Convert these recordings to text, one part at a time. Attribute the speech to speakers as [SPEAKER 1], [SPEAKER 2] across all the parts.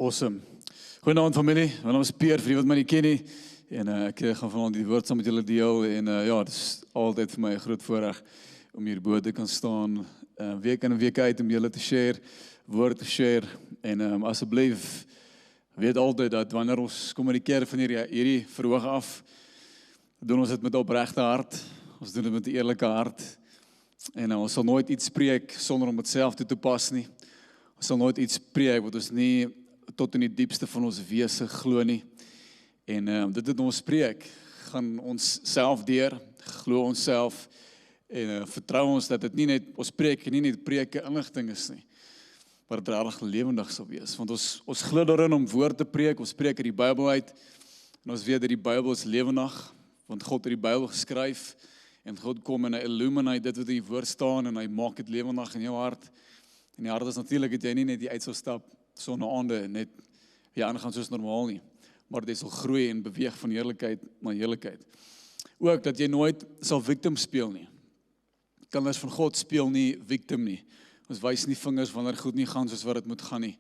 [SPEAKER 1] Awesome. Goeienaand familie, my naam is Peer, vir die wat my nie ken nie. En ek gaan vanaand die woord saam met julle deel. En ja, dit is altyd vir my 'n groot voorreg om hierbo te kan staan, week in en week uit om julle te share, woord te share. En asseblief, weet altyd dat wanneer ons kommunikeer van hierdie verhoog af, doen ons dit met 'n opregte hart, ons doen dit met 'n eerlike hart. En ons sal nooit iets spreek sonder om dit self toe te pas nie. Ons sal nooit iets spreek wat ons nie tot in die diepste van ons wese glo nie. En dit wat ons spreek, gaan ons self deur, glo ons self en vertrou ons dat dit nie net ons preek nie net preke inligting is nie, maar dit regtig lewendig sal wees. Want ons glo daarin om woord te preek, ons preek uit die Bybel uit en ons weet dat die Bybel is lewendig, want God het die Bybel geskryf en God kom en hy illuminate dit wat in die woord staan en hy maak dit lewendig in jou hart. En die hart is natuurlik dat jy nie net die uit sal stap sonder aande net weer aangaan soos normaal nie, maar dit sal groei en beweeg van heerlikheid na heerlikheid. Ook dat jy nooit sal victim speel nie. Kinders van God speel nie victim nie. Ons wys nie vingers wanneer goed nie gaan soos wat dit moet gaan nie.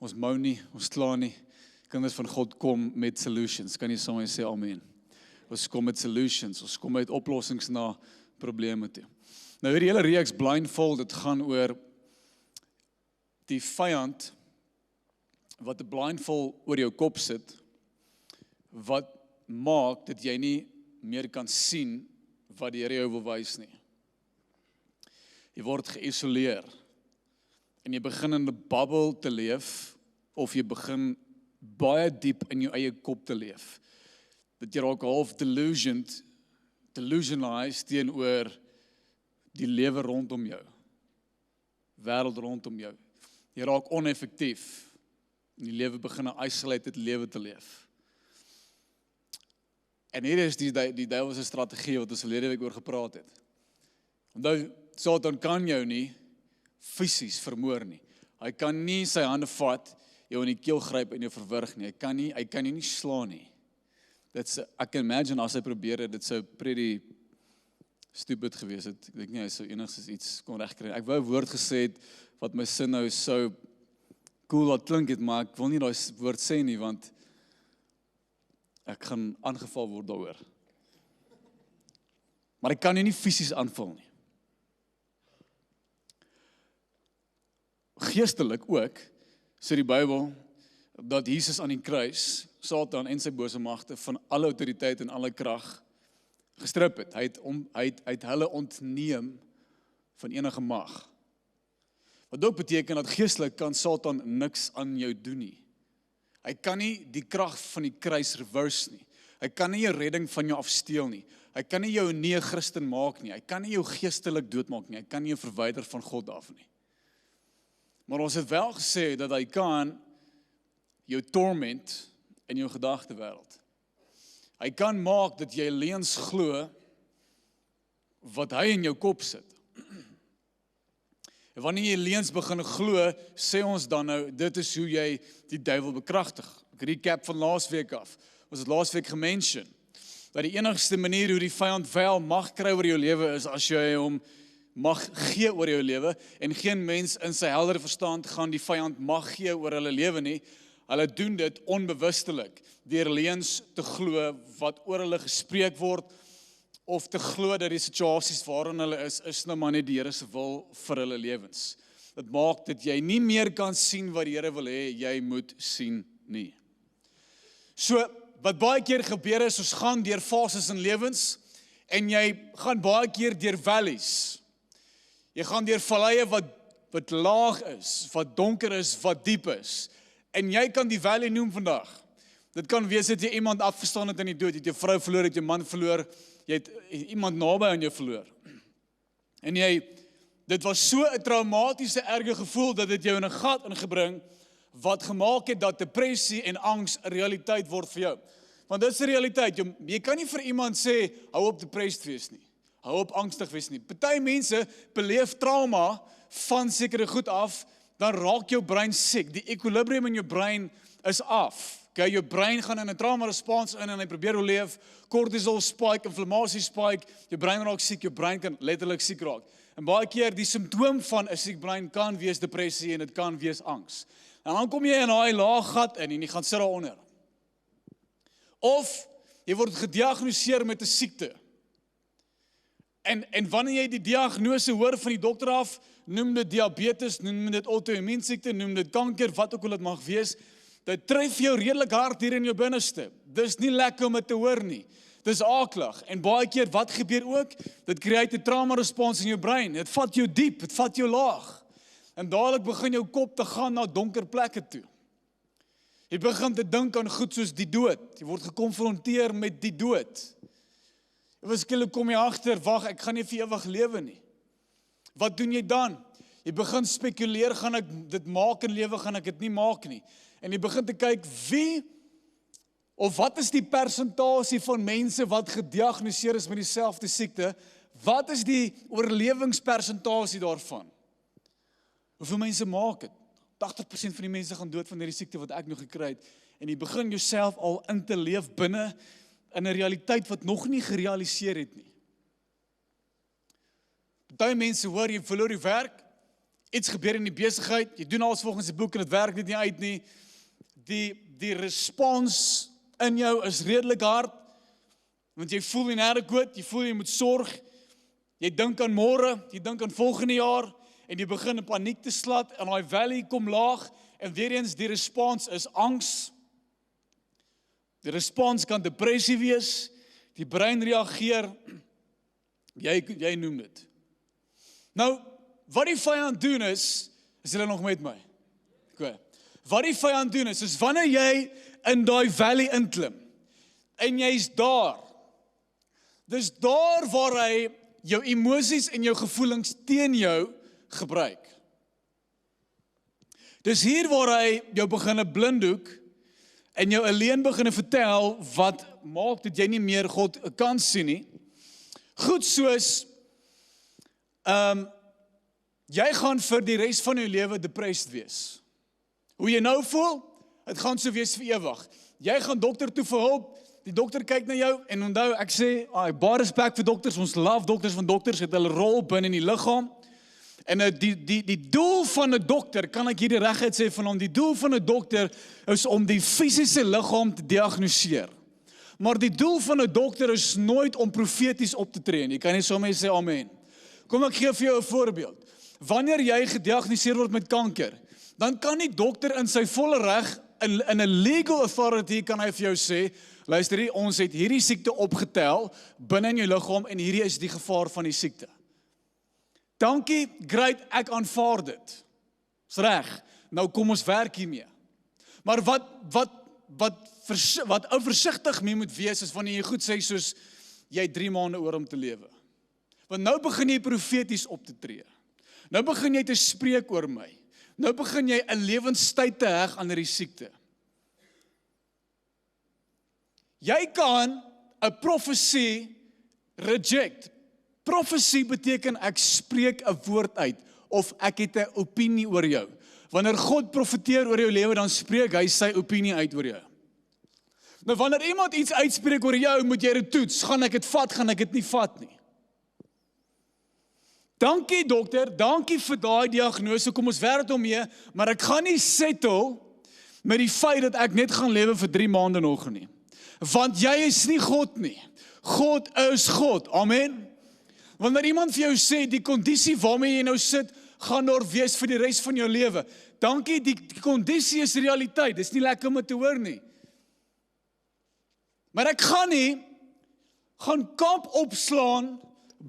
[SPEAKER 1] Ons mou nie, ons kla nie. Kinders van God kom met solutions. Kan jy saam met my sê amen? Ons kom met solutions, ons kom met oplossings na probleme toe. Nou hierdie hele reeks blindfold, dit gaan oor die vyand wat 'n blindfold oor jou kop sit, wat maak dat jy nie meer kan sien wat die Here jou wil wys nie. Jy word geïsoleer en jy begin in 'n bubble te leef of jy begin baie diep in jou eie kop te leef. Dat jy raak half delusionalized teenoor die lewe rondom jou, wêreld rondom jou. Jy raak oneffektief en die lewe begin 'n isolated lewe te leef. En hier is die duiwelse strategie wat ons verlede week oor gepraat het. Onthou, Satan kan jou nie fisies vermoor nie. Hy kan nie sy hande vat, jou in die keel gryp en jou verwrig nie. Hy kan jou nie slaan nie. Ek kan imagine as hy probeer het, dit sou pretty stupid gewees het. Ek dink nie hy sou enigstens iets kon regkry. Ek wou 'n woord gesê het wat my sin nou so cool laat klink het, maar ek wil nie daai woord sê nie, want ek gaan aangeval word daaroor. Maar ek kan jou nie fisies aanval nie. Geestelik ook, sê die Bybel, dat Jesus aan die kruis, Satan en sy bose magte van alle autoriteit en alle krag gestrip het. Hy het hulle ontneem van enige mag. Wat ook beteken dat geestelik kan Satan niks aan jou doen nie. Hy kan nie die krag van die kruis reverse nie. Hy kan nie jou redding van jou afsteel nie. Hy kan nie jou nie 'n Christen maak nie. Hy kan nie jou geestelik doodmaak nie. Hy kan nie jou verwyder van God af nie. Maar ons het wel gesê dat hy kan jou torment in jou gedagtewêreld. Hy kan maak dat jy leuns glo wat hy in jou kop sit. En wanneer jy leuns begin glo, sê ons dan nou, dit is hoe jy die duiwel bekragtig. Ek recap van laasweek af. Ons het laasweek gemention dat die enigste manier hoe die vyand wel mag kry oor jou lewe is as jy hom mag gee oor jou lewe, en geen mens in sy heldere verstand gaan die vyand mag gee oor hulle lewe nie. Hulle doen dit onbewustelik, deur leuns te glo wat oor hulle gespreek word, of te glo dat die situasies waarin hulle is nou maar net die Here se wil vir hulle lewens. Dit maak dat jy nie meer kan sien wat die Here wil hê jy moet sien nie. So, wat baie keer gebeur is, ons gaan deur fases in lewens, en jy gaan baie keer deur valleys. Jy gaan deur valleie wat laag is, wat donker is, wat diep is. En jy kan die valley noem vandag. Dit kan wees dat jy iemand afgestaan het in die dood, jy het jou vrou verloor, jy het jou man verloor, jy het iemand naby aan jou verloor. En dit was so 'n traumatiese erge gevoel dat dit jou in 'n gat ingebring wat gemaak het dat depressie en angs 'n realiteit word vir jou. Want dit is 'n realiteit. Jy kan nie vir iemand sê hou op depressed wees nie. Hou op angstig wees nie. Party mense beleef trauma van sekere goed af, dan raak jou brein siek. Die equilibrium in jou brein is af. Okay, jou brein gaan in 'n trauma respons in en hy probeer oorleef. Cortisol spike, inflammasie spike, jou brein raak siek, jou brein kan letterlik siek raak. En baie keer die simptoom van 'n siek brein kan wees depressie en dit kan wees angs. En dan kom jy in daai laag gat in en jy gaan sit daaronder. Of jy word gediagnoseer met 'n siekte. En wanneer jy die diagnose hoor van die dokter af, noem dit diabetes, noem dit auto-immuunsiekte, noem dit kanker, wat ook al dit mag wees, dit tref jou redelik hard hier in jou binneste. Dis nie lekker om dit te hoor nie. Dis aaklig. En baie keer, wat gebeur ook? Dit create 'n trauma response in jou brein. Dit vat jou diep, dit vat jou laag. En dadelik begin jou kop te gaan na donker plekke toe. Jy begin te dink aan goed soos die dood. Jy word gekonfronteer met die dood. Skielik kom jy agter, wag, ek gaan nie vir ewig lewe nie. Wat doen jy dan? Jy begin spekuleer, gaan ek dit maak in lewe, gaan ek dit nie maak nie. En jy begin te kyk, wie of wat is die persentasie van mense wat gediagnoseer is met dieselfde siekte? Wat is die oorlewingspersentasie daarvan? Hoeveel mense maak het? 80% van die mense gaan dood van hierdie siekte wat ek nog gekry het. En jy begin jouself al in te leef binne in 'n realiteit wat nog nie gerealiseer het nie. Baie mense hoor, jy verloor jou werk, iets gebeur in die besigheid, jy doen alles volgens die boek en dit werk net nie uit nie. Die respons in jou is redelik hard, want jy voel inadequate, jy voel jy moet sorg, jy dink aan môre, jy dink aan volgende jaar, en jy begin in paniek te slat, en daai valley kom laag, en weer eens die respons is angs. Die respons kan depressie wees, die brein reageer, jy noem dit. Nou, wat die vyand doen is hulle nog met my? Okay. Wat die vyand doen is wanneer jy in daai valley inklim, en jy's daar, dis daar waar hy jou emosies en jou gevoelings teen jou gebruik. Dis hier waar hy jou begin blinddoek, en jou alleen begin vertel, wat maak dat jy nie meer God 'n kans sien nie. Goed soos, jy gaan vir die res van jou lewe depressed wees. Hoe jy nou voel, het gaan so wees vir ewig. Jy gaan dokter toe vir hulp, die dokter kyk na jou, en onthou, ek sê, baie respek vir dokters, ons love dokters, want dokters het hulle rol binne in die liggaam. En die doel van 'n dokter, kan ek hierdie regheid sê van hom, die doel van 'n dokter is om die fisiese liggaam te diagnoseer. Maar die doel van 'n dokter is nooit om profeties op te tree. Jy kan nie sommer sê amen. Kom ek gee vir jou 'n voorbeeld. Wanneer jy gediagnoseer word met kanker, dan kan die dokter in sy volle reg, in 'n legal authority kan hy vir jou sê, luister hier, ons het hierdie siekte opgetel binne in jou liggaam en hierdie is die gevaar van die siekte. Dankie, great, ek aanvaar dit. Is reg. Nou kom ons werk hiermee. Maar wat ou versigtig mee moet wees is wanneer jy goed sê soos jy 3 maande oor om te lewe. Want nou begin jy profeties op te tree. Nou begin jy te spreek oor my. Nou begin jy 'n lewenstyd te heg aan hierdie siekte. Jy kan 'n profesie reject. Profesie beteken ek spreek 'n woord uit of ek het 'n opinie oor jou. Wanneer God profeteer oor jou lewe, dan spreek hy sy opinie uit oor jou. Nou wanneer iemand iets uitspreek oor jou, moet jy dit toets. Gaan ek dit vat, gaan ek dit nie vat nie. Dankie dokter, dankie vir daai diagnose, kom ons werk daarmee, maar ek gaan nie settle met die feit dat ek net gaan lewe vir 3 maande nog nie. Want jy is nie God nie. God is God. Amen. Wanneer iemand vir jou sê, die kondisie waarmee jy nou sit, gaan daar wees vir die res van jou lewe. Dankie, die kondisie is realiteit. Dis nie lekker om te hoor nie. Maar ek gaan nie kamp opslaan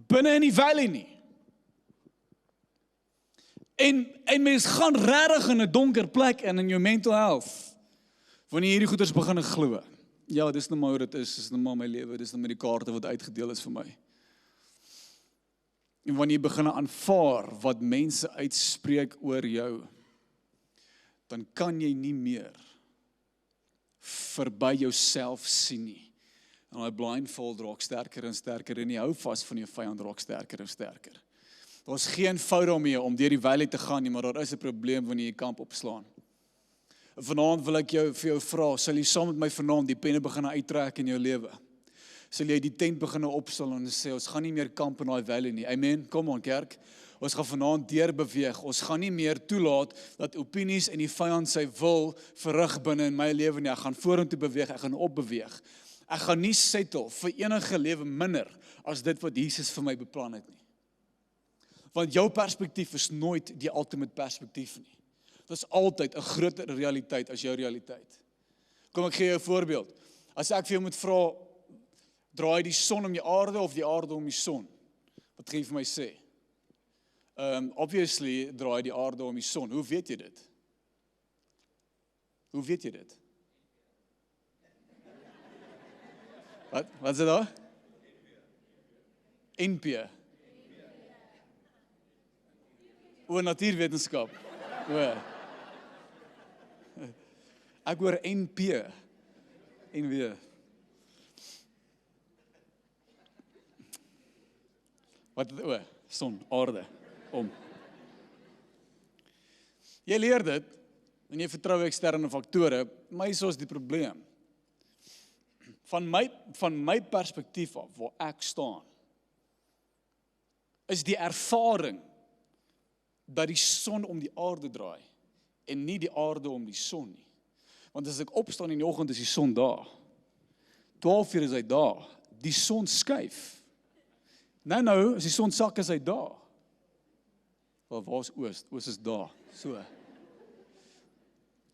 [SPEAKER 1] binne in die valley nie. En mens gaan regtig in 'n donker plek in jou mental health. Wanneer hierdie goeders begin glo. Ja, dis nou maar hoe dit is, dis nou maar my lewe, dis nou met die kaarte wat uitgedeel is vir my. En wanneer jy begin aanvaar wat mense uitspreek oor jou, dan kan jy nie meer verby jouself sien nie. En daai blindfold raak sterker en sterker en jy hou vas van jou vyand raak sterker en sterker. Daar's geen fout daarmee om deur die valley te gaan nie, maar daar is 'n probleem wanneer jy kamp opslaan. Vanaand wil ek vir jou vra, sal jy saam met my vanaand die penne begin uittrek in jou lewe? sal jy die tent begin opstel en sê, ons gaan nie meer kamp in daai valley nie. Amen, kom on kerk. Ons gaan vanaand deurbeweeg. Ons gaan nie meer toelaat dat opinies en die vyand sy wil verrig binne in my lewe nie. Ek gaan vorentoe beweeg, ek gaan opbeweeg. Ek gaan nie settle vir enige lewe minder as dit wat Jesus vir my beplan het nie. Want jou perspektief is nooit die ultimate perspektief nie. Dit is altyd 'n groter realiteit as jou realiteit. Kom ek gee jou 'n voorbeeld. As ek vir jou moet vra, draai die son om die aarde of die aarde om die son? Wat gaan jy vir my sê? Obviously draai die aarde om die son. Hoe weet jy dit? Hoe weet jy dit? Wat is dit daar? NP. O, natuurwetenskap. O. Ek hoor NP. NW. Wat, o, son, aarde, om. Jy leer dit, en jy vertrou eksterne faktore, maar hier is die probleem. Van my perspektief af, waar ek staan, is die ervaring dat die son om die aarde draai, en nie die aarde om die son nie. Want as ek opstaan in die oggend, is die son daar. 12 uur is hy daar. Die son skuif. Nou, as die son sak, is hy daar. Wel, waar is Oos? Oos is daar. So.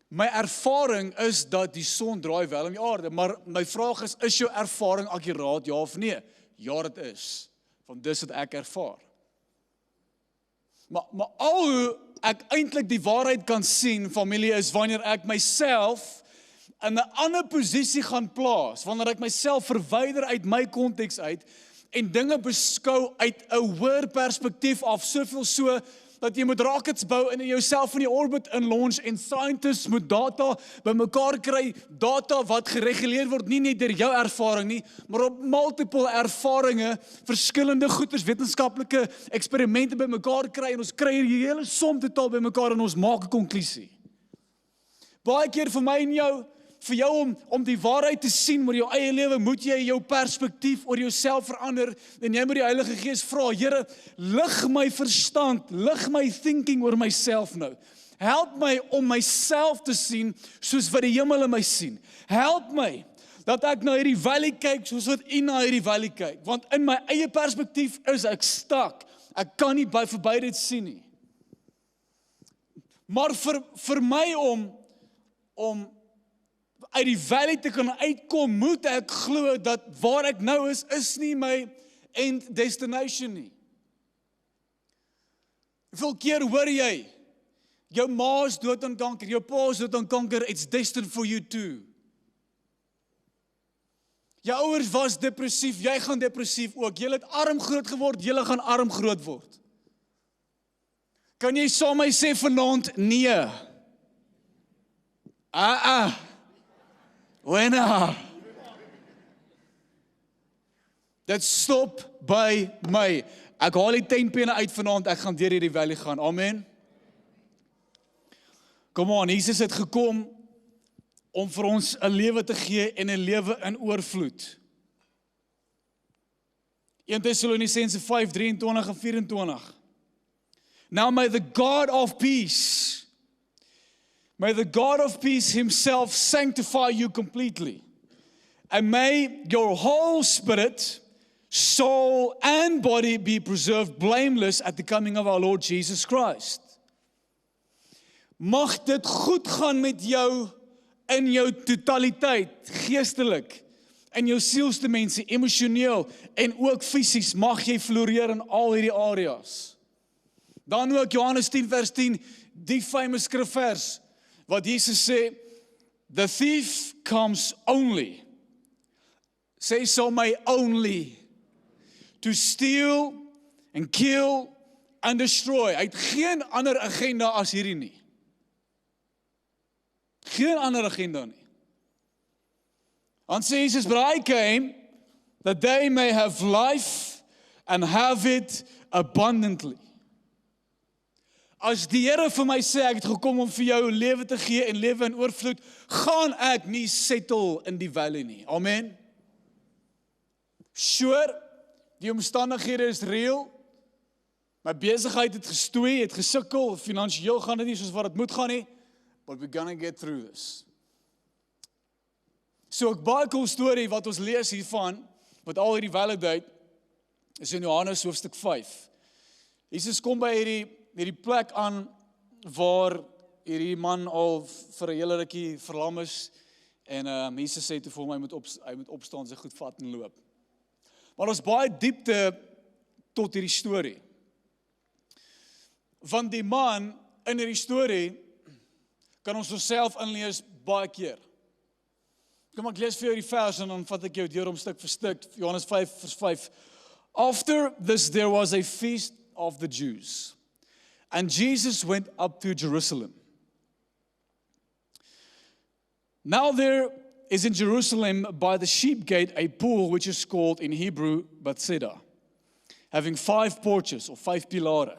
[SPEAKER 1] My ervaring is dat die son draai wel om die aarde, maar my vraag is jou ervaring akkuraat, ja of nee? Ja, dit is. Want dis wat ek ervaar. Maar al hoe ek eintlik die waarheid kan sien, familie, is wanneer ek myself in 'n ander posisie gaan plaas, wanneer ek myself verwyder uit my konteks uit, en dinge beskou uit 'n hoër perspektief af, soveel so, dat jy moet rockets bou en jouself in die orbit inlaunch en scientists moet data bymekaar kry, data wat gereguleer word, nie net deur jou ervaring nie, maar op multiple ervarings, verskillende goeders, wetenskaplike eksperimente bymekaar kry, en ons kry hier die hele som totaal bymekaar en ons maak 'n konklusie. Baie keer vir my en jou, vir jou om die waarheid te sien oor jou eie lewe, moet jy jou perspektief oor jouself verander, en jy moet die Heilige Gees vra, Here, lig my verstand, lig my thinking oor myself nou. Help my om myself te sien, soos wat die hemel in my sien. Help my, dat ek na hierdie valley kyk, soos wat U na hierdie valley kyk. Want in my eie perspektief is ek stak. Ek kan nie verby dit sien nie. Maar vir my om uit die valley te kan uitkom, moet ek glo dat waar ek nou is nie my end destination nie. Hoeveel keer hoor jy, jou ma is dood aan kanker, jou pa is dood aan kanker, it's destined for you too. Jou ouers was depressief, jy gaan depressief ook, jy het arm groot geword, jy gaan arm groot word. Kan jy saam my sê vanaand, nee? Wenna. Dit stop by my. Ek haal die 10 penne uit vanaand, ek gaan deur hierdie valley gaan. Amen. Kom on, Jesus het gekom om vir ons 'n lewe te gee en 'n lewe in oorvloed. 1 Tessalonisense 5:23 en 24. Now may the God of peace himself sanctify you completely. And may your whole spirit, soul, and body be preserved blameless at the coming of our Lord Jesus Christ. Mag dit goed gaan met jou in jou totaliteit, geestelik, in jou sielsdimensie, emosioneel en ook fisies, mag jy floreer in al hierdie areas. Dan ook Johannes 10 vers 10, die famous skrifvers, wat Jesus sê, the thief comes only, sê so my only, to steal and kill and destroy. Hy het geen ander agenda as hierdie nie. Geen ander agenda nie. Dan sê Jesus, but I came that they may have life and have it abundantly. As die Here vir my sê, ek het gekom om vir jou lewe te gee en lewe in oorvloed, gaan ek nie settle in die valley nie. Amen. Sure, die omstandighede is reëel. My besigheid het gestoei, het gesukkel, finansiëel gaan dit nie soos wat dit moet gaan nie, but we're gonna get through this. So 'n baie cool storie wat ons lees hiervan, wat al hierdie validate, is in Johannes hoofstuk 5. Jesus kom by hierdie plek aan waar hierdie man al vir 'n hele rukkie verlam is en Jesus sê toe vir hom hy moet opstaan, sy goed vat en loop. Maar ons baie diepte tot hierdie storie. Van die man in hierdie storie kan ons onsself inlees baie keer. Kom ek lees vir jou die vers en dan vat ek jou deur hom stuk vir stuk. Johannes 5 vers 5. After this there was a feast of the Jews, and Jesus went up to Jerusalem. Now there is in Jerusalem by the sheep gate a pool which is called in Hebrew Bethesda, having 5 porches or 5 pilare.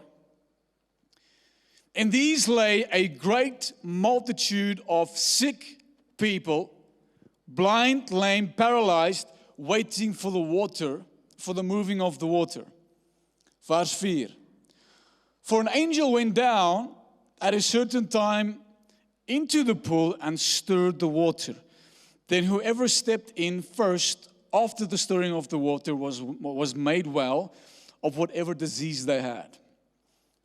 [SPEAKER 1] In these lay a great multitude of sick people, blind, lame, paralyzed, waiting for the water, for the moving of the water. Verse 4. For an angel went down at a certain time into the pool and stirred the water. Then whoever stepped in first after the stirring of the water was made well of whatever disease they had.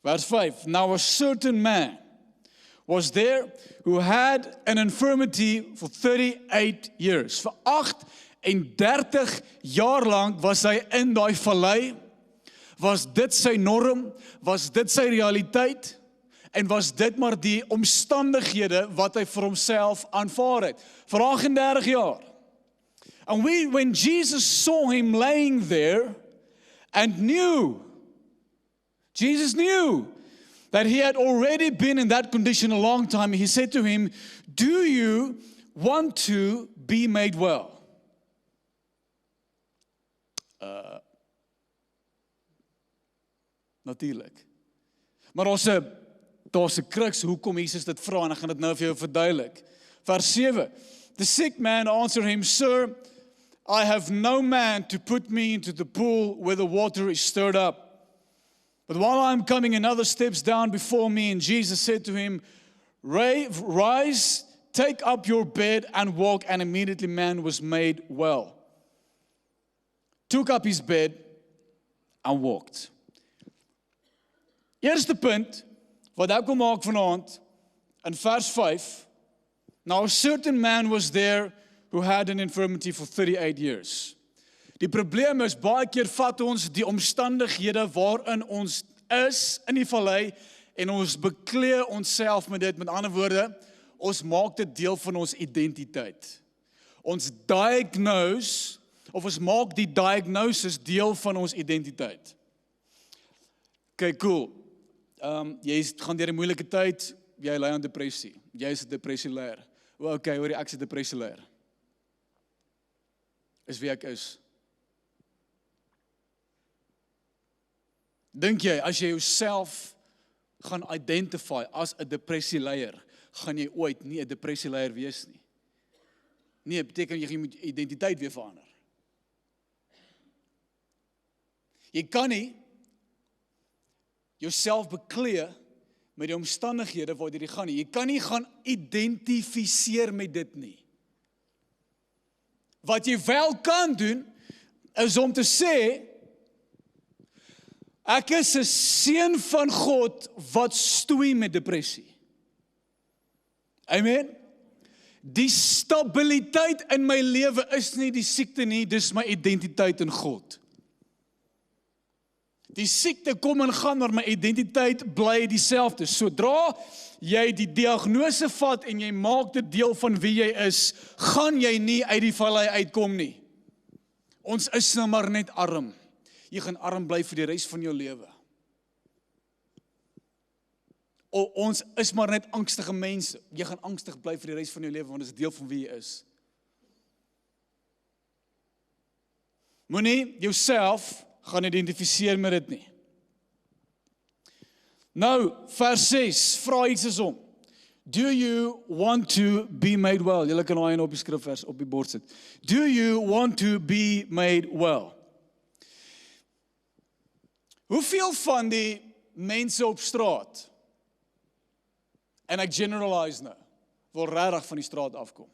[SPEAKER 1] Verse 5. Now a certain man was there who had an infirmity for 38 years. Vir 38 jaar lank was hy in daai vallei. Was dit sy norm? Was dit sy realiteit? En was dit maar die omstandighede wat hy vir homself aanvaar het? Vir 38 jaar. And when Jesus saw him laying there and Jesus knew that he had already been in that condition a long time, he said to him, do you want to be made well? Natuurlijk. Maar daar's 'n crux hoekom Jesus dit vra en ek gaan dit nou vir jou verduidelik. Vers 7. The sick man answered him, Sir, I have no man to put me into the pool where the water is stirred up. But while I'm coming, another steps down before me, and Jesus said to him, Rise, take up your bed and walk, and immediately man was made well. Took up his bed and walked. Eerste punt wat ek wil maak vanaand in vers 5. Now a certain man was there who had an infirmity for 38 years. Die probleem is baie keer vat ons die omstandighede waarin ons is in die vallei en ons beklee onsself met dit. Met ander woorde, ons maak dit deel van ons identiteit. Ons diagnose of ons maak die diagnosis deel van ons identiteit. Okay, cool. Jy gaan deur 'n moeilike tyd, jy ly aan depressie. Jy is 'n depressieleier. Okay, hoor jy, ek is 'n depressieleier. Is wie ek is. Dink jy, as jy jouself gaan identify as 'n depressieleier, gaan jy ooit nie 'n depressieleier wees nie? Nee, beteken jy moet identiteit weer verander. Jy kan nie jouself beklee met die omstandighede waardeur jy gaan nie. Jy kan nie gaan identifiseer met dit nie. Wat jy wel kan doen, is om te sê, ek is 'n seun van God wat stoei met depressie. Amen. Die stabiliteit in my lewe is nie die siekte nie, dis my identiteit in God. Die siekte kom en gaan, maar my identiteit bly dieselfde. Sodra jy die diagnose vat en jy maak dit deel van wie jy is, gaan jy nie uit die vallei uitkom nie. Ons is nou maar net arm. Jy gaan arm bly vir die res van jou lewe. Ons is maar net angstige mense. Jy gaan angstig bly vir die res van jou lewe, want dit is deel van wie jy is. Moenie jouself gaan identifiseer met dit nie. Nou, vers 6, vra Jesus om. Do you want to be made well? Julle kan daai op die skrifvers op die bord sit. Do you want to be made well? Hoeveel van die mense op straat, en ek generalize nou, wil regtig van die straat afkom?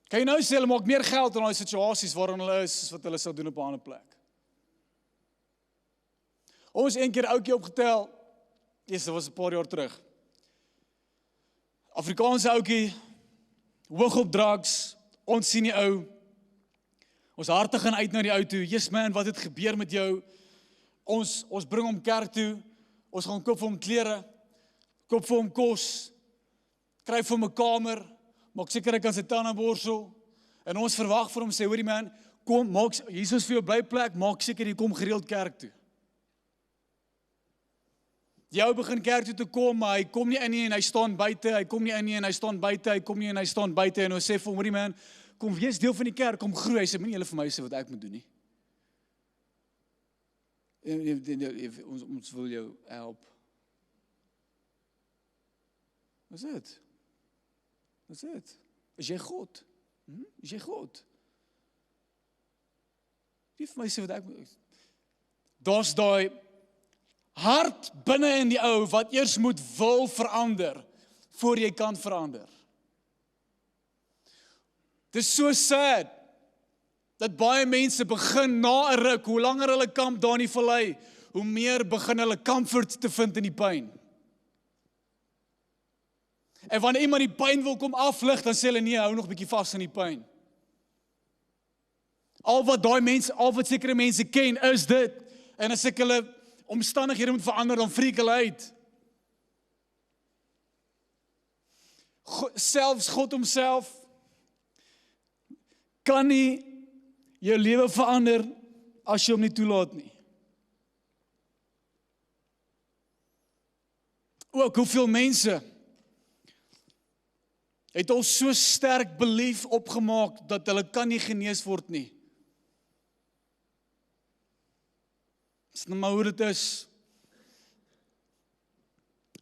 [SPEAKER 1] Kan jy nou sê, hulle maak meer geld in daai situasies waarin hulle is, as wat hulle sou doen op 'n ander plek? Ons een keer ouetjie opgetel, dit was 'n paar jaar terug. Afrikaanse ouetjie, hoog op drugs, ons sien die ou, ons harte gaan uit na die ou toe, yes man, wat het gebeur met jou? Ons bring hom kerk toe, ons gaan koop vir hom klere, koop vir hom kos, kry vir hom 'n kamer, maak seker hy kan sy tande borsel, en ons verwag vir hom, sê, hoorie man, kom, maak, hier is vir jou blyplek, maak seker jy kom gereeld kerk toe. Die ou begin kerk toe te kom, maar hy kom nie in nie en hy staan buite, hy kom nie in nie en hy staan buite, hy kom nie en hy staan buite, en ons sê vir hom, hoorie man, kom wees deel van die kerk, kom groei, hy sê, moenie julle vir my sê wat ek moet doen nie. Ons wil jou help. Wat is dit? Wat is dit? Is jy God? Is jy God? Nie vir my sê wat ek moet. Daar's daai hart binne in die ou wat eers moet wil verander voor jy kan verander. Dit is so sad dat baie mense begin na 'n ruk, hoe langer hulle kamp daar in die vallei, hoe meer begin hulle comfort te vind in die pyn. En wanneer iemand die pyn wil kom aflig, dan sê hulle nee, hou nog 'n bietjie vas in die pyn. Al wat sekere mense ken is dit, en as ek hulle omstandighede moet verander, dan freak hulle uit. Selfs God homself kan nie jou lewe verander as jy hom nie toelaat nie. Ook hoeveel mense het al so sterk belief opgemaak dat hulle kan nie genees word nie. Dis nou maar hoe dit is.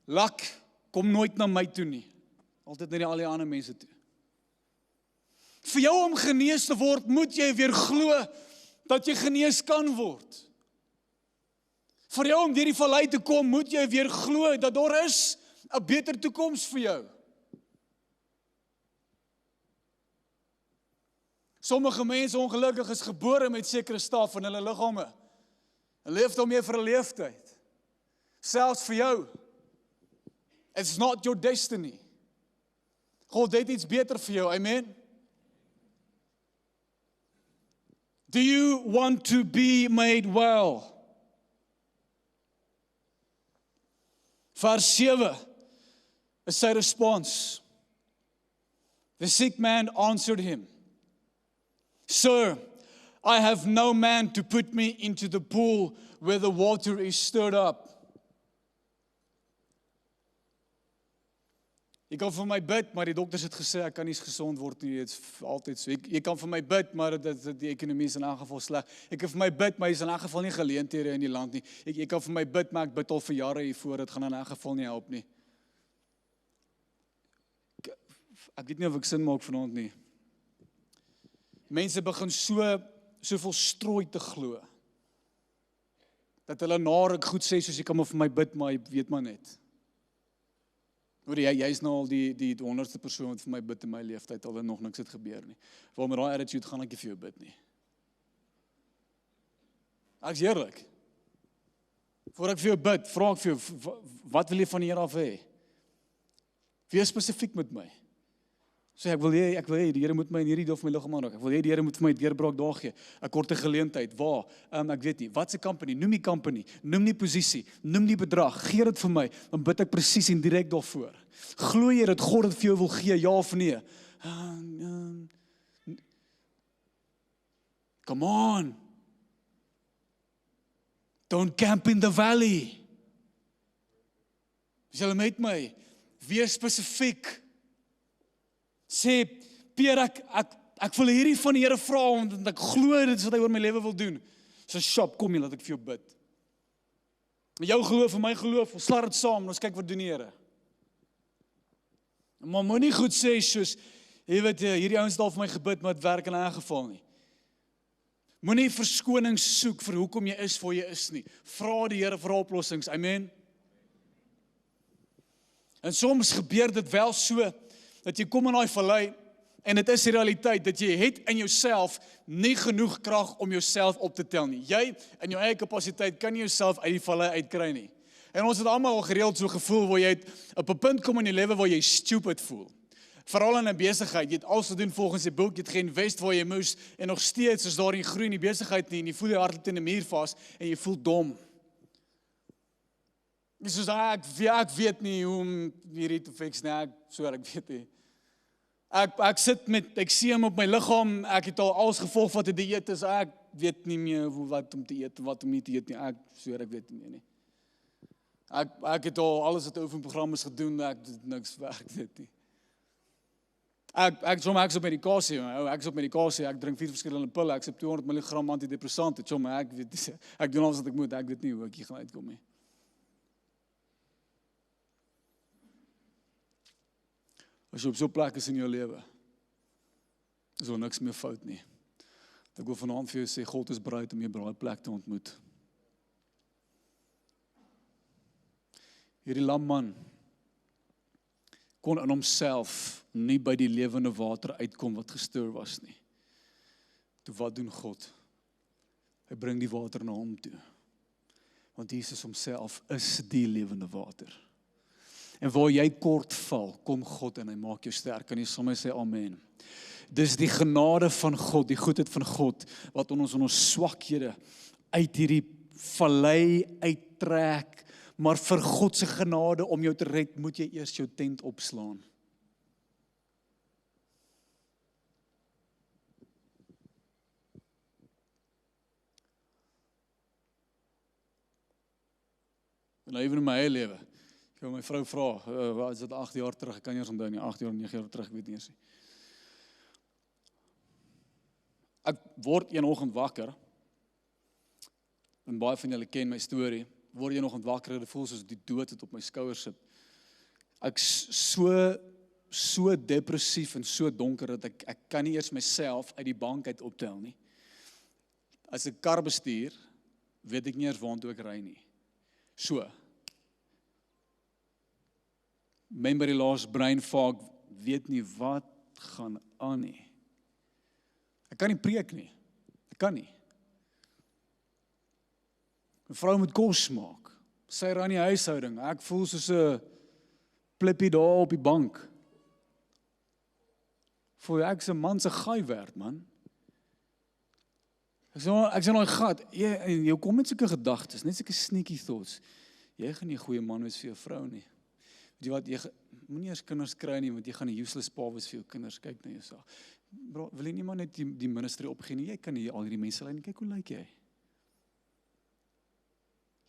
[SPEAKER 1] Lak, kom nooit na my toe nie. Altyd na al die ander mense toe. Vir jou om genees te word, moet jy weer glo dat jy genees kan word. Vir jou om deur die vallei te kom, moet jy weer glo dat daar is 'n beter toekoms vir jou. Sommige mense ongelukkig is gebore met sekere staf in hulle liggame. Hulle leef daarmee vir 'n leeftyd. Selfs vir jou. It's not your destiny. God het iets beter vir jou, amen? Do you want to be made well? Vers 7 is sy respons. The sick man answered him, Sir, I have no man to put me into the pool where the water is stirred up. Jy kan vir my bid, maar die dokters het gesê ek kan nie gesond word nie, dit is altyd so. Jy kan vir my bid, maar die ekonomie is in 'n geval sleg. Ek kan vir my bid, maar jy is in 'n geval nie geleenthede in die land nie. Jy kan vir my bid, maar ek bid al vir jare hiervoor, dit gaan in 'n geval nie help nie. Ek weet nie of ek sin maak vanaand nie. Mense begin soveel strooi te glo, dat hulle na ruk goed sê, soos jy kan maar vir my bid, maar jy weet maar net. Hoor jy is nou al die 100ste persoon wat vir my bid in my leeftyd, al nog niks het gebeur nie. Waar met daai attitude gaan ek nie vir jou bid nie. Ek is eerlik. Voor ek vir jou bid, vra ek vir jou, wat wil jy van die Here af hê? Wees spesifiek met my. Sê ek wil hê die Here moet my in hierdie deel van my liggaam aanraak. Ek wil hê die Here moet vir my 'n deurbraak daar gee. 'n Korte geleentheid. Waar? Ek weet nie. Wat se company? Noem die company. Noem die posisie. Noem die bedrag. Gee dit vir my. Dan bid ek presies en direk daarvoor. Glo jy dat God dit vir jou wil gee? Ja of nee? Come on. Don't camp in the valley. Is julle met my? Wees spesifiek. Sê, Pierre, ek wil hierdie van die Here vra, want ek glo dit is wat hy oor my lewe wil doen. So shop, kom jy, laat ek vir jou bid. Jou geloof en my geloof, ons slaat dit saam, ons kyk wat doen die Here. Maar moenie goed sê soos, jy weet, hierdie ouens het al vir my gebid, maar dit werk in 'n geval nie. Moenie verskoning soek vir hoekom jy is waar jy is nie. Vra die Here vir oplossings. Amen. En soms gebeur dit wel so, dat jy kom in daai vallei, en dit is die realiteit, dat jy het in jouself nie genoeg krag om jouself op te tel nie. Jy, in jou eie kapasiteit, kan nie jouself uit die vallei uitkry nie. En ons het almal al gereeld so gevoel, waar jy op 'n punt kom in jou lewe, waar jy stupid voel. Veral in 'n besigheid, jy het alles gedoen volgens die boek, jy het geïnvest waar jy moes, en nog steeds is daar nie groei in die besigheid nie, en jy voel jy hardloop teen 'n muur vas, en jy voel dom. Dis soos, ek weet nie hoe om hierdie te fix nie, ek weet nie. Ek sit met, ek sien hom op my liggaam, ek het al alles gevolg wat 'n dieet is, ek weet nie meer wat om te eet, wat om nie te eet nie, ek weet nie meer nie. Ek het al alles wat oefenprogramme gedoen, ek het niks werk dit nie. Ek is op medikasie, ek drink 4 verskillende pille, ek sê 200 mg antidepressante, ek doen alles wat ek moet, ek weet nie hoe ek hier gaan uitkom nie. As jy op so 'n plek is in jou lewe, is daar niks meer fout nie. Ek wil vanaand vir jou sê, God is bereid om jou by daai plek te ontmoet. Hierdie lam man kon in homself nie by die lewende water uitkom wat gestuur was nie. Toe wat doen God? Hy bring die water na hom toe. Want Jesus homself is die lewende water. En waar jy kort val, kom God en hy maak jou sterk. Kan jy sommer sê amen? Dis die genade van God, die goedheid van God, wat ons in ons swakhede uit hierdie vallei uittrek. Maar vir God se genade om jou te red, moet jy eers jou tent opslaan. En even in my eie lewe. Ek wil my vrou vra, wat is dit 8 jaar terug, ek kan nie eens onthou nie, 8 jaar, 9 jaar terug, ek weet nie eens nie. Ek word een oggend wakker, en baie van julle ken my storie, word een oggend wakker, en voel soos die dood het op my skouers sit. Ek so depressief en so donker, dat ek kan nie eers myself uit die bank uit optel nie. As ek kar bestuur, weet ek nie eers waartoe ek ry nie. So. Memory loss, brain fog, weet nie wat gaan aan nie. Ek kan nie preek nie. Ek kan nie. 'n Vrou moet kos maak. Sy ry aan die huishouding. Ek voel soos 'n plippie daar op die bank. Voel ek se man se gaai werd, man. Ek sê nou gat, jy kom met sulke gedagtes, net sulke sneaky thoughts. Jy gaan nie 'n goeie man wees vir jou vrou nie. Weet jy wat, jy moenie eers kinders kry nie, want jy gaan 'n useless pa wees vir jou kinders. Kyk na jouself. Bro, wil jy nie maar net die ministry opgee nie? Jy kan nie al hierdie mense lei nie. Kyk hoe lyk jy.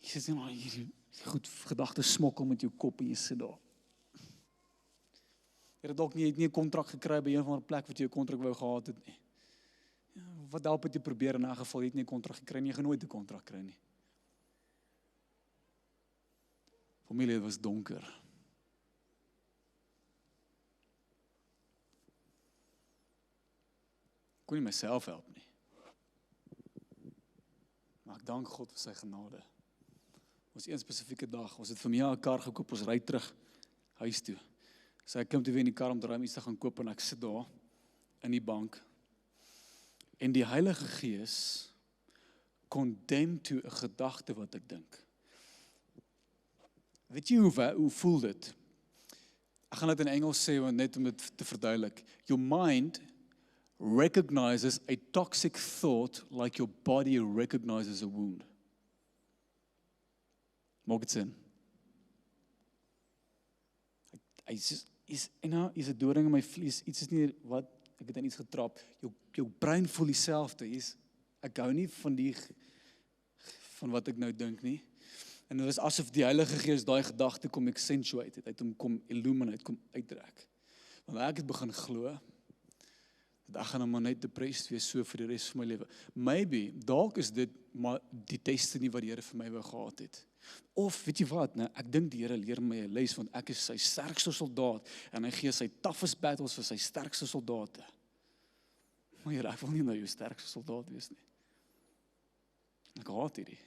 [SPEAKER 1] Jy sê nou hierdie goed gedagtes smokkel met jou kop en jy sit daar. Jy het dalk nie 'n kontrak gekry by een of ander plek wat jy 'n kontrak wou gehad het nie. Ja, wat help het jy probeer in 'n geval jy het nie 'n kontrak gekry nie, jy gaan nooit 'n kontrak kry nie. Familie was donker. Ek kon nie myself help nie. Maar ek dank God vir sy genade. Ons een spesifieke dag, ons het vir my 'n kar gekoop, ons ry terug huis toe. So ek kom toe weer in die kar om te ry om iets te gaan koop en ek sit daar in die bank. En die Heilige Gees condemn toe 'n gedagte wat ek dink. Weet jy hoe voel dit? Ek gaan dit in Engels sê, net om dit te verduidelik. Your mind recognizes a toxic thought like your body recognizes a wound. Maak dit sin? Is 'n doring in my vlees, iets is nie wat, ek het in iets getrap, jou brein voel dieselfde, ek hou nie van wat ek nou dink nie, en dit was asof die Heilige Gees daai gedagte kom accentuate het, hom kom illuminate, kom uittrek, want ek het begin glo, dat ek gaan maar net depressed wees so vir die res van my lewe. Maybe, dalk is dit maar die destiny wat die Here vir my wou gehad het. Of, weet jy wat, ek dink die Here leer my 'n les, want ek is sy sterkste soldaat, en hy gee sy toughest battles vir sy sterkste soldate. Maar Here, ek wil nie nou jou sterkste soldaat wees nie. Ek haat hierdie.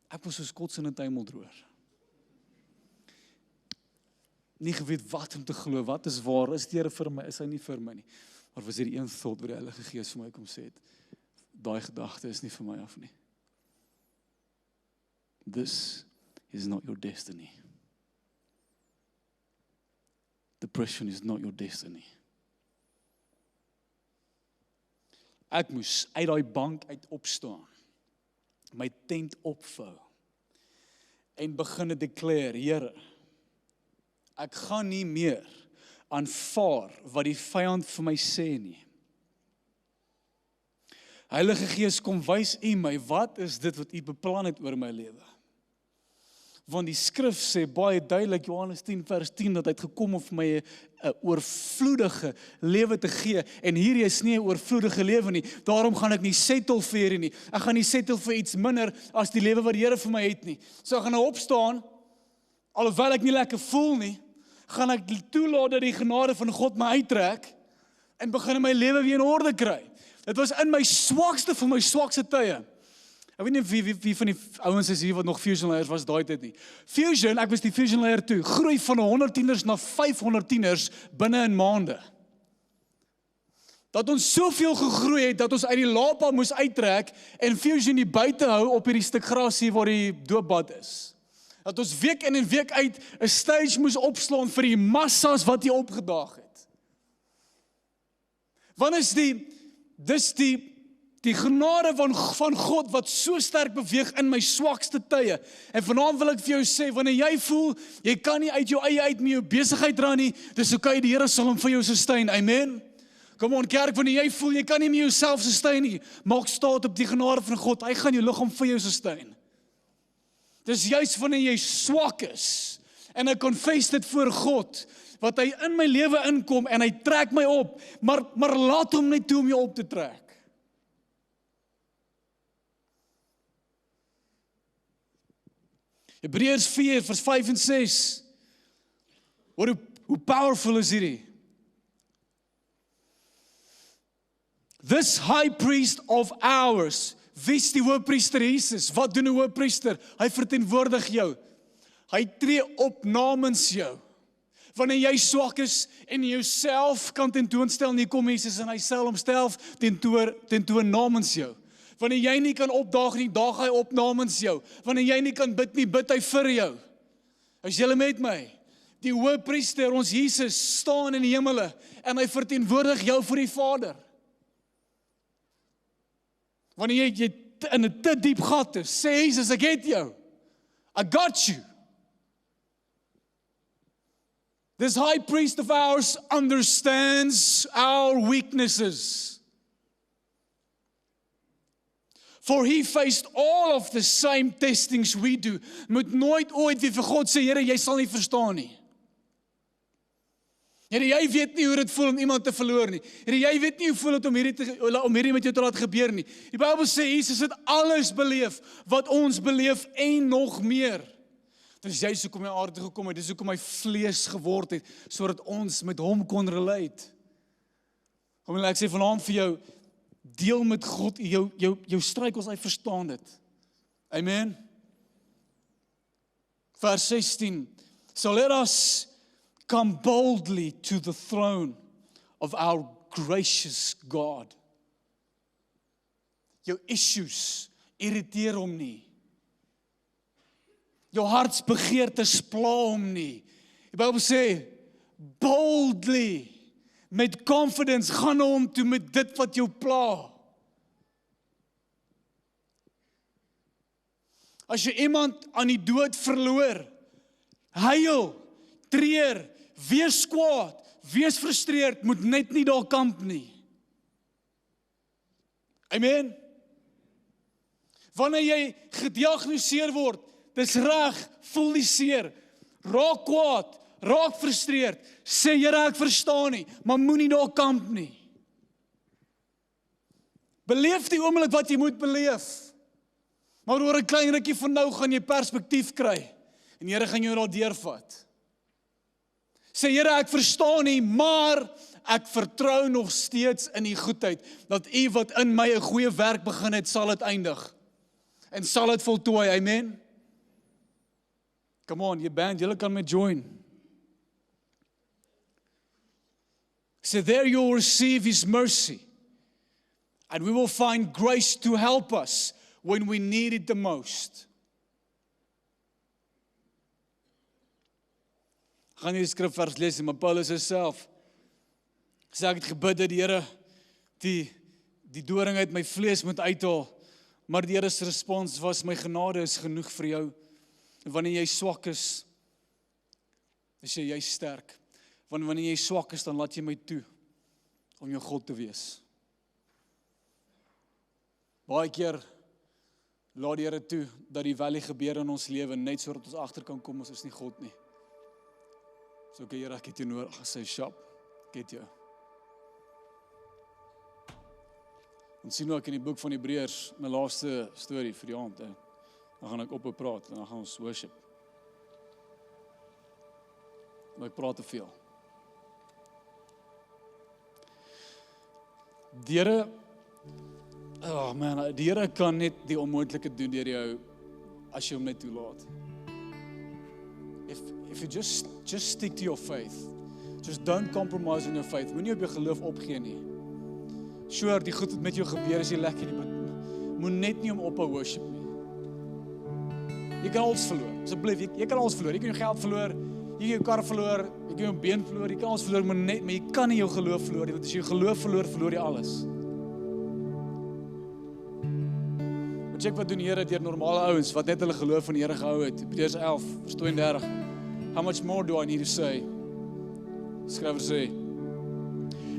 [SPEAKER 1] Ek was soos kots in 'n tuimeldroër. Nie geweet wat om te glo, wat is waar, is die Here vir my, is hy nie vir my nie. Maar was hierdie een thought wat die Heilige Gees vir my kom sê het, daai gedagte is nie vir my af nie. This is not your destiny. Depression is not your destiny. Ek moes uit daai bank uit opstaan, my tent opvou en begin te declare, Here, ek gaan nie meer aanvaar wat die vyand vir my sê nie. Heilige Gees, kom wys U my, wat is dit wat U beplan het oor my lewe? Want die skrif sê baie duidelik, Johannes 10 vers 10, dat hy het gekom om vir my 'n oorvloedige lewe te gee, en hierdie is nie 'n oorvloedige lewe nie, daarom gaan ek nie settle vir hierdie nie, ek gaan nie settle vir iets minder as die lewe wat die Here vir my het nie. So ek gaan nou opstaan, alhoewel ek nie lekker voel nie, gaan ek toelaat dat die genade van God my uittrek, en begin my lewe weer in orde kry. Dit was in my swakste van my swakste tye. Ek weet nie wie van die ouens is hier wat nog Fusion leiers was daai tyd nie. Fusion, ek was die Fusion leier toe, groei van 100 tieners na 500 tieners binne in maande. Dat ons soveel gegroei het, dat ons uit die lapa moes uittrek en Fusion die buite hou op hierdie stuk gras hier waar die doopbad is. Dat ons week in en week uit 'n stage moes opslaan vir die massas wat hier opgedaag het. Want dis die genade van God wat so sterk beweeg in my swakste tye. En vanaand wil ek vir jou sê, wanneer jy voel, jy kan nie uit jou eie uit met jou besigheid dra nie, dis okay, die Here sal hom vir jou sustain, amen. Kom on kerk, wanneer jy voel, jy kan nie met jouself sustain nie, maak staat op die genade van God, hy gaan jou liggaam vir jou sustain. Dis juist wanneer jy swak is, en ek confess dit voor God, wat hy in my lewe inkom, en hy trek my op, maar laat hom net toe om jou op te trek. Hebreërs 4 vers 5 en 6. Hoe powerful is hierdie? This high priest of ours, wie is die hoëpriester Jesus? Wat doen 'n hoëpriester? Hy verteenwoordig jou. Hy tree op namens jou. Wanneer jy swak is en jouself kan tentoonstel, nie kom Jesus en hy stel homself tentoon namens jou. Wanneer jy nie kan opdaag nie, daag hy op namens jou. Wanneer jy nie kan bid nie, bid hy vir jou. Is julle met my? Die hoëpriester, ons Jesus, staan in die hemele en hy verteenwoordig jou vir die Vader. Wanneer jy in 'n te diep gat is, sê Jesus, ek het jou. I got you. This high priest of ours understands our weaknesses. For he faced all of the same testings we do. Moet nooit ooit weer vir God sê, Here, jy sal nie verstaan nie. Here, jy weet nie hoe dit voel om iemand te verloor nie. Here, jy weet nie hoe voel dit om hierdie met jou te laat gebeur nie. Die Bybel sê, Jesus het alles beleef, wat ons beleef en nog meer. Dis juist hoekom hy aarde toe gekom het, dis hoekom hy vlees geword het, sodat ons met hom kon relate. Kom ek sê vanaand vir jou, deel met God jou struikels, hy verstaan dit. Amen. Vers 16. So let us come boldly to the throne of our gracious God. Jou issues irriteer hom nie. Jou hartsbegeertes pla hom nie. Die Bybel sê, boldly, met confidence, gaan na hom toe met dit wat jou pla. As jy iemand aan die dood verloor, huil, treur, wees kwaad, wees frustreerd, moet net nie daar kamp nie. Amen. Wanneer jy gediagnoseer word, dis reg, voel die seer, raak kwaad, raak frustreerd, sê Here, ek verstaan nie, maar moenie daar kamp nie. Beleef die oomblik wat jy moet beleef. Maar oor 'n klein rukkie van nou gaan jy perspektief kry, en Here gaan jou daar deurvat. Sê Here, ek verstaan nie, maar ek vertrou nog steeds in die goedheid, dat U wat in my 'n goeie werk begin het, sal dit eindig. En sal dit voltooi, amen? Come on, jy band, julle kan met join. So there you will receive His mercy. And we will find grace to help us when we need it the most. Ek gaan nie die skrifvers lees nie, maar Paulus self sê ek het gebid dat die Here die doring uit my vlees moet uithaal, maar die Here se respons was, my genade is genoeg vir jou. En wanneer jy swak is jy sterk. Want wanneer jy swak is, dan laat jy my toe om jou God te wees. Baie keer laat die Here toe dat die valley gebeur in ons lewe, net sodat ons agter kan kom, ons is nie God nie. So okay, Here, ek het jou nodig, ek sê, sharp, ek het jou. Ons sien ook in die boek van Hebreërs, my laaste storie vir die aand, dan gaan ek ophou praat, en dan gaan ons worship. Maar ek praat te veel. Die Here, die Here kan net die onmoontlike doen deur jou, as jy hom net toelaat. If you just stick to your faith, just don't compromise on your faith, moenie op jou geloof opgee nie. Sure, die goed wat met jou gebeur is nie lekker nie, maar moet net nie om ophou worship nie. Jy kan alles verloor, asseblief, jy kan alles verloor, jy kan jou geld verloor, jy kan jou kar verloor, jy kan jou been verloor, jy kan alles verloor, maar jy kan nie jou geloof verloor nie, want as jy jou geloof verloor, verloor jy alles. Maar check wat doen die Here deur normale ouens, wat net hulle geloof van die Here gehou het, Hebreërs 11, vers 32, how much more do I need to say? Skrywer sê,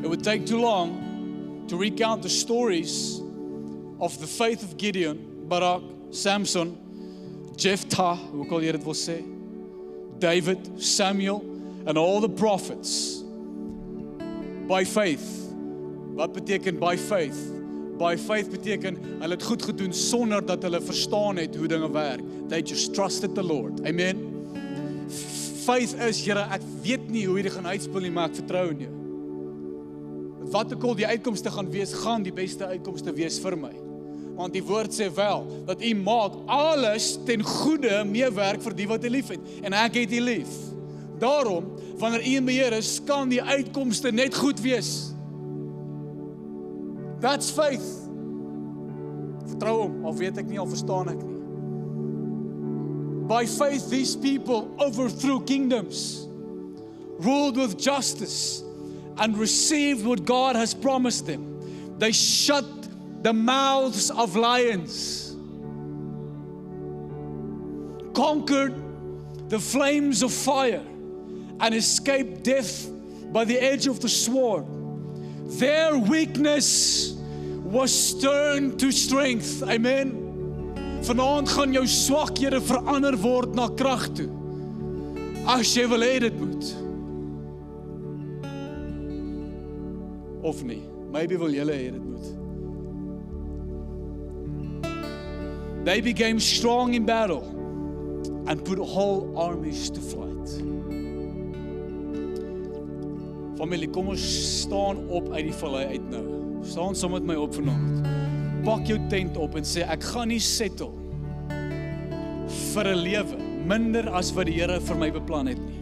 [SPEAKER 1] it would take too long to recount the stories of the faith of Gideon, Barak, Samson, Jephthah, hoe kan jy dit wil sê? David, Samuel, and all the prophets. By faith. Wat beteken by faith? By faith beteken, hulle het goed gedoen sonder dat hulle verstaan het hoe dinge werk. They just trusted the Lord. Amen? Faith is, Here, ek weet nie hoe jy dit gaan uitspel nie, maar ek vertrou in jou. Wat ook al die uitkomste gaan wees, gaan die beste uitkomste wees vir my. Want die woord sê wel, dat U maak alles ten goeie meewerk vir die wat U lief het. En ek het U lief. Daarom, wanneer U in beheer is, kan die uitkomste net goed wees. That's faith. Vertrou hom, al weet ek nie, al verstaan ek nie. By faith, these people overthrew kingdoms, ruled with justice, and received what God has promised them. They shut the mouths of lions, conquered the flames of fire, and escaped death by the edge of the sword. Their weakness was turned to strength. Amen. Vanaand gaan jou swakhede verander word na krag toe. As jy wil hê dit moet. Of nie. Maybe wil julle hê dit moet. They became strong in battle and put whole armies to flight. Familie, kom ons staan op uit die vallei uit nou. Staan saam met my op vanaand. Pak jou tent op en sê, ek gaan nie settle vir 'n lewe minder as wat die Here vir my beplan het nie.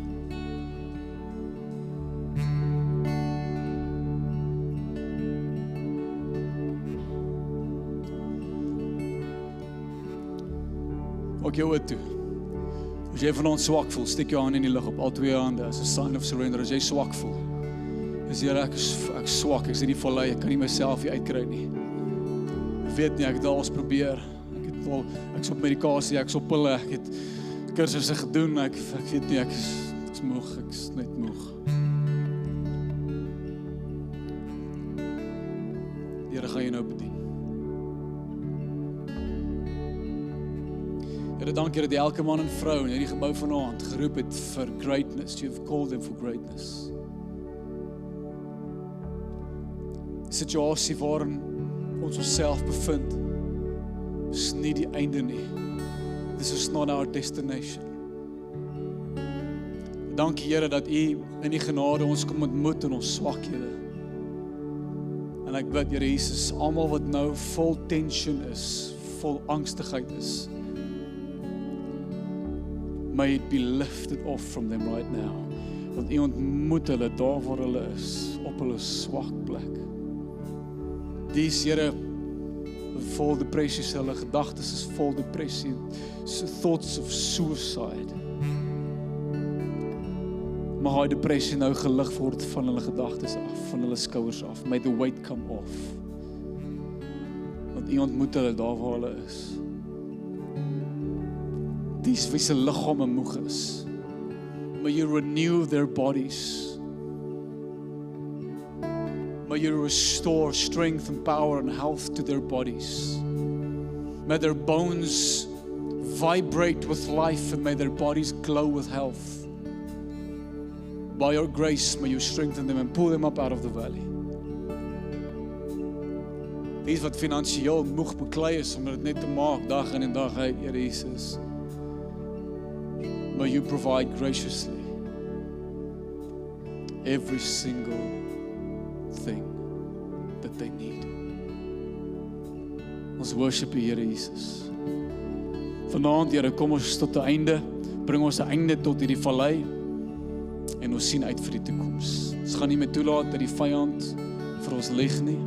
[SPEAKER 1] Ook jou oor toe. As jy vanaand swak voel, steek jou hand in die lug op, al twee hande, as a sign of surrender. As jy swak voel, is Here, ek swak, ek is in die vallei, ek kan nie myself hier uitkry nie. Ek weet nie, ek het alles probeer, ek is op medikasie, ek is op pille, ek het kursusse gedoen, ek weet nie, ek is moeg, ek is net moeg. Die Here gaan jy nou bedien. Here, dankie dat jy elke man en vrou in hierdie gebou vanaand geroep het vir greatness. You've called them for greatness. Situasie waarin ons onsself bevind, is nie die einde nie. This is not our destination. Dankie Here dat U in die genade ons kom ontmoet in ons swakhede. En ek bid Here Jesus, almal wat nou vol tension is, vol angstigheid is, may it be lifted off from them right now. Dat U ontmoet hulle daar waar hulle is, op hulle swak plek. Dies Here, vol depressie, hulle gedagtes is vol depressie, thoughts of suicide. Mag hy depressie nou gelig word van hulle gedagtes af, van hulle skouers af. May the weight come off. Want U ontmoet hulle daar waar hulle is. Dies wie se liggame moeg is. May you renew their bodies. May you restore strength and power and health to their bodies. May their bones vibrate with life and may their bodies glow with health. By your grace, may you strengthen them and pull them up out of the valley. Dies wat finansiëel moeg beklei is om dit net te maak, dag in en dag uit, Here Jesus. May you provide graciously every single thing that they need. Ons worship U, Here Jesus. Vanaand, Here, kom ons tot 'n einde, bring ons 'n einde tot hierdie vallei en ons sien uit vir die toekoms. Ons gaan nie meer toelaat dat die vyand vir ons lieg nie.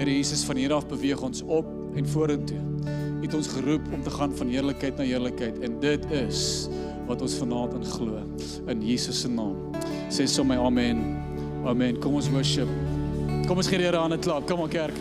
[SPEAKER 1] Here Jesus, van hier af beweeg ons op en vorentoe. U het ons geroep om te gaan van heerlikheid na heerlikheid en dit is wat ons vanaand in glo. In Jesus se naam. Sê sommer amen. Amen. Kom ons worship. Kom ons gee die Here 'n hande klap. Kom aan kerk.